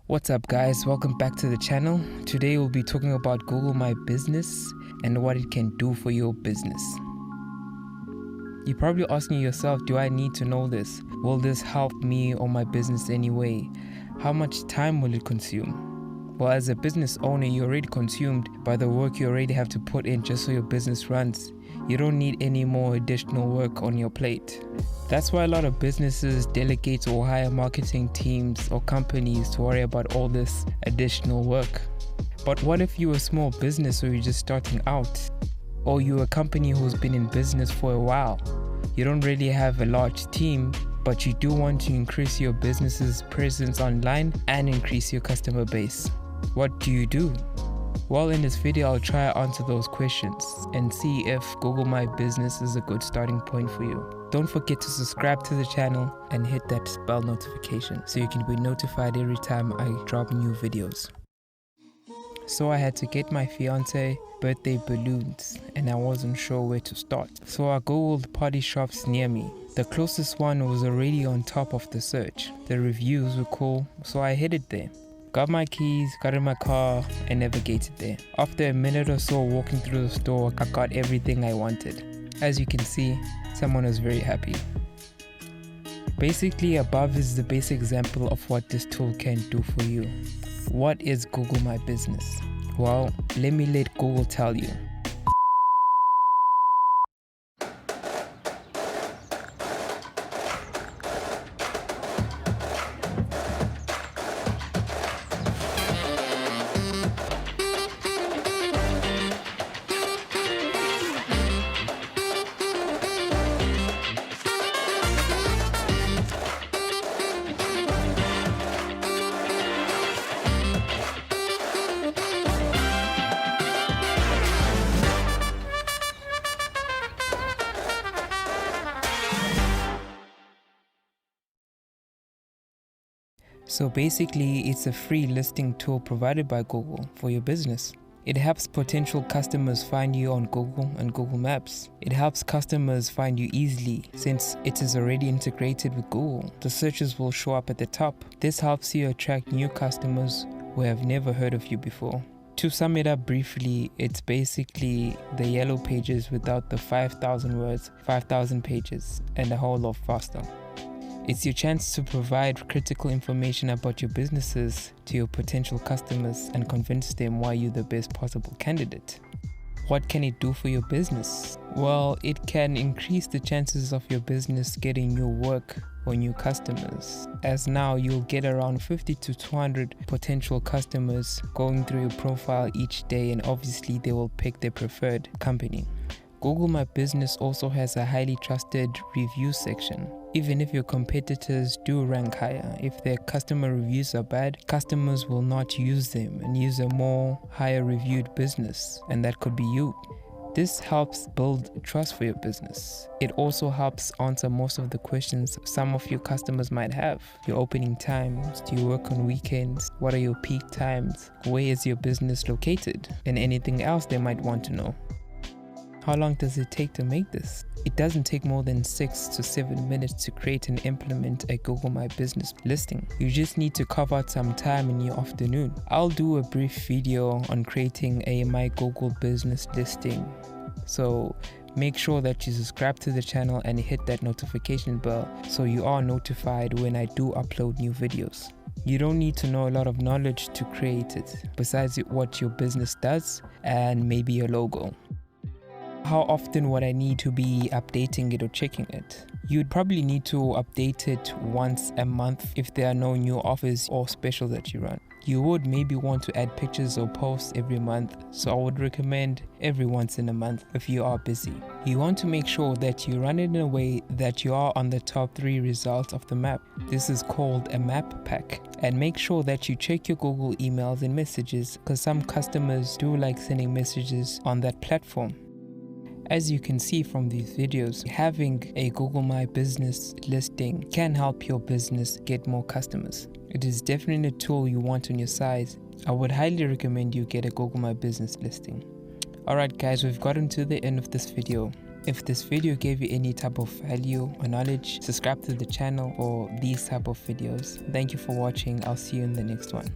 What's up guys, welcome back to the channel. Today we'll be talking about Google My Business and what it can do for your business. You're probably asking yourself, do I need to know this? Will this help me or my business anyway? How much time will it consume? Well, as a business owner, you're already consumed by the work you already have to put in just so your business runs. You don't need any more additional work on your plate. That's why a lot of businesses delegate or hire marketing teams or companies to worry about all this additional work. But what if you're a small business or you're just starting out? Or you're a company who's been in business for a while? You don't really have a large team, but you do want to increase your business's presence online and increase your customer base. What do you do? Well, in this video, I'll try to answer those questions and see if Google My Business is a good starting point for you. Don't forget to subscribe to the channel and hit that bell notification so you can be notified every time I drop new videos. So I had to get my fiance birthday balloons and I wasn't sure where to start. So I googled party shops near me. The closest one was already on top of the search. The reviews were cool, so I headed there. Got my keys, got in my car, and navigated there. After a minute or so walking through the store, I got everything I wanted. As you can see, someone was very happy. Basically, above is the basic example of what this tool can do for you. What is Google My Business? Well, let Google tell you. So basically, it's a free listing tool provided by Google for your business. It helps potential customers find you on Google and Google Maps. It helps customers find you easily since it is already integrated with Google. The searches will show up at the top. This helps you attract new customers who have never heard of you before. To sum it up briefly, it's basically the yellow pages without the 5,000 words, 5,000 pages, and a whole lot faster. It's your chance to provide critical information about your businesses to your potential customers and convince them why you're the best possible candidate. What can it do for your business? Well, it can increase the chances of your business getting new work or new customers, as now you'll get around 50 to 200 potential customers going through your profile each day, and obviously they will pick their preferred company. Google My Business also has a highly trusted review section. Even if your competitors do rank higher, if their customer reviews are bad, customers will not use them and use a more higher reviewed business, and that could be you. This helps build trust for your business. It also helps answer most of the questions some of your customers might have. Your opening times, do you work on weekends? What are your peak times? Where is your business located? And anything else they might want to know. How long does it take to make this? It doesn't take more than 6 to 7 minutes to create and implement a Google My Business listing. You just need to carve out some time in your afternoon. I'll do a brief video on creating a My Google Business listing. So make sure that you subscribe to the channel and hit that notification bell so you are notified when I do upload new videos. You don't need to know a lot of knowledge to create it, besides what your business does and maybe your logo. How often would I need to be updating it or checking it? You'd probably need to update it once a month if there are no new offers or specials that you run. You would maybe want to add pictures or posts every month, so I would recommend every once in a month if you are busy. You want to make sure that you run it in a way that you are on the top 3 results of the map. This is called a map pack. And make sure that you check your Google emails and messages, because some customers do like sending messages on that platform. As you can see from these videos, having a Google My Business listing can help your business get more customers. It is definitely a tool you want on your side. I would highly recommend you get a Google My Business listing. Alright guys, we've gotten to the end of this video. If this video gave you any type of value or knowledge, subscribe to the channel for these type of videos. Thank you for watching. I'll see you in the next one.